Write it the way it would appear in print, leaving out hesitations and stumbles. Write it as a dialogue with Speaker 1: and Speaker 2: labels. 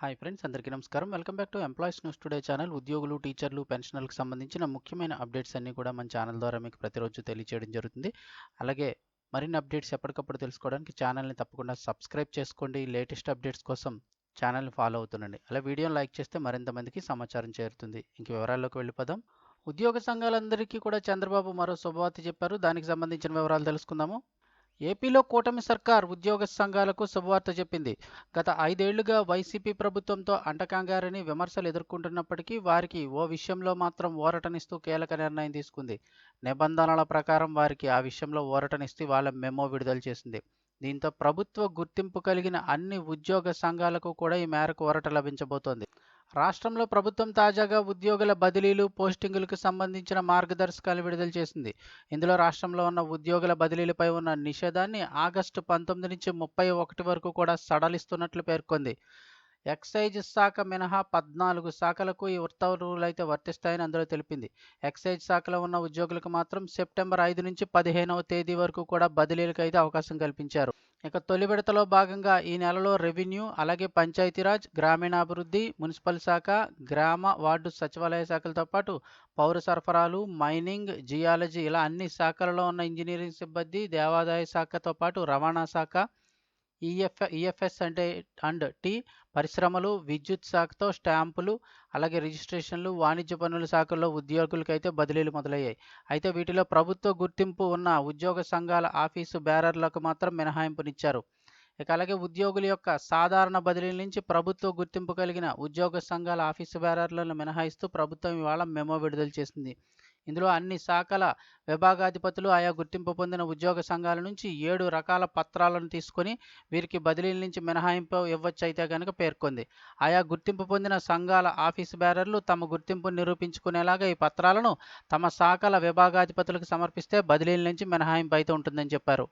Speaker 1: Hi friends, అందరికీ నమస్కారం. Welcome back to employees news today channel. ఉద్యోగులు, టీచర్లు, పెన్షనర్లకు సంబంధించిన ముఖ్యమైన అప్డేట్స్ అన్నీ కూడా మన ఛానల్ ద్వారా మీకు ప్రతిరోజు తెలియజేయడం జరుగుతుంది. అలాగే మరిన్ని అప్డేట్స్ ఎప్పటికప్పుడు తెలుసుకోవడానికి ఛానల్ని తప్పకుండా సబ్స్క్రైబ్ చేసుకోండి. లేటెస్ట్ అప్డేట్స్ కోసం ఛానల్ని ఫాలో అవుతుండండి. అలా వీడియోని లైక్ చేస్తే మరింత మందికి సమాచారం చేరుతుంది. ఇంక వివరాల్లోకి వెళ్ళిపోదాం. ఉద్యోగ సంఘాలందరికీ కూడా చంద్రబాబు మరో శుభవార్త చెప్పారు. దానికి సంబంధించిన వివరాలు తెలుసుకుందాము. ఏపీలో కూటమి సర్కార్ ఉద్యోగ సంఘాలకు శుభవార్త చెప్పింది. గత 5 ఏళ్లుగా వైసీపీ ప్రభుత్వంతో అంటకాంగారని విమర్శలు ఎదుర్కొంటున్నప్పటికీ వారికి ఓ విషయంలో మాత్రం ఊరటనిస్తూ కీలక నిర్ణయం తీసుకుంది. నిబంధనల ప్రకారం వారికి ఆ విషయంలో ఊరటనిస్తూ వాళ్ళ మెమో విడుదల చేసింది. దీంతో ప్రభుత్వ గుర్తింపు కలిగిన అన్ని ఉద్యోగ సంఘాలకు కూడా ఈ మేరకు ఊరట లభించబోతోంది. రాష్ట్రంలో ప్రభుత్వం తాజాగా ఉద్యోగుల బదిలీలు, పోస్టింగులకు సంబంధించిన మార్గదర్శకాలు విడుదల చేసింది. ఇందులో రాష్ట్రంలో ఉన్న ఉద్యోగుల బదిలీలపై ఉన్న నిషేధాన్ని ఆగస్టు 19 నుంచి 31 వరకు కూడా సడలిస్తున్నట్లు పేర్కొంది. ఎక్సైజ్ శాఖ మినహా 14 శాఖలకు ఈ ఉత్తర్వులైతే వర్తిస్తాయని అందులో తెలిపింది. ఎక్సైజ్ శాఖలో ఉన్న ఉద్యోగులకు మాత్రం సెప్టెంబర్ 5 నుంచి 15వ తేదీ వరకు కూడా బదిలీలకు అయితే అవకాశం కల్పించారు. ఇక తొలి విడతలో భాగంగా ఈ నెలలో రెవెన్యూ, అలాగే పంచాయతీరాజ్, గ్రామీణాభివృద్ధి, మున్సిపల్ శాఖ, గ్రామ వార్డు సచివాలయ శాఖలతో పాటు పౌర సరఫరాలు, మైనింగ్, జియాలజీ ఇలా అన్ని శాఖలలో ఉన్న ఇంజనీరింగ్ సిబ్బంది, దేవాదాయ శాఖతో పాటు రవాణా శాఖ, ఈఎఫ్ఎస్ అండ్ టీ, పరిశ్రమలు, విద్యుత్ శాఖతో స్టాంపులు, అలాగే రిజిస్ట్రేషన్లు, వాణిజ్య పన్నుల శాఖల్లో ఉద్యోగులకైతే బదిలీలు మొదలయ్యాయి. అయితే వీటిలో ప్రభుత్వ గుర్తింపు ఉన్న ఉద్యోగ సంఘాల ఆఫీసు బేరర్లకు మాత్రం మినహాయింపునిచ్చారు. ఇక అలాగే ఉద్యోగుల యొక్క సాధారణ బదిలీల నుంచి ప్రభుత్వ గుర్తింపు కలిగిన ఉద్యోగ సంఘాల ఆఫీసు బేరర్లను మినహాయిస్తూ ప్రభుత్వం ఇవాళ మెమో విడుదల చేసింది. ఇందులో అన్ని శాఖల విభాగాధిపతులు ఆయా గుర్తింపు పొందిన ఉద్యోగ సంఘాల నుంచి 7 రకాల పత్రాలను తీసుకొని వీరికి బదిలీల నుంచి మినహాయింపు ఇవ్వచ్చైతే కనుక పేర్కొంది. ఆయా గుర్తింపు పొందిన సంఘాల ఆఫీసు బేరర్లు తమ గుర్తింపును నిరూపించుకునేలాగా ఈ పత్రాలను తమ శాఖల విభాగాధిపతులకు సమర్పిస్తే బదిలీల నుంచి మినహాయింపు అయితే ఉంటుందని చెప్పారు.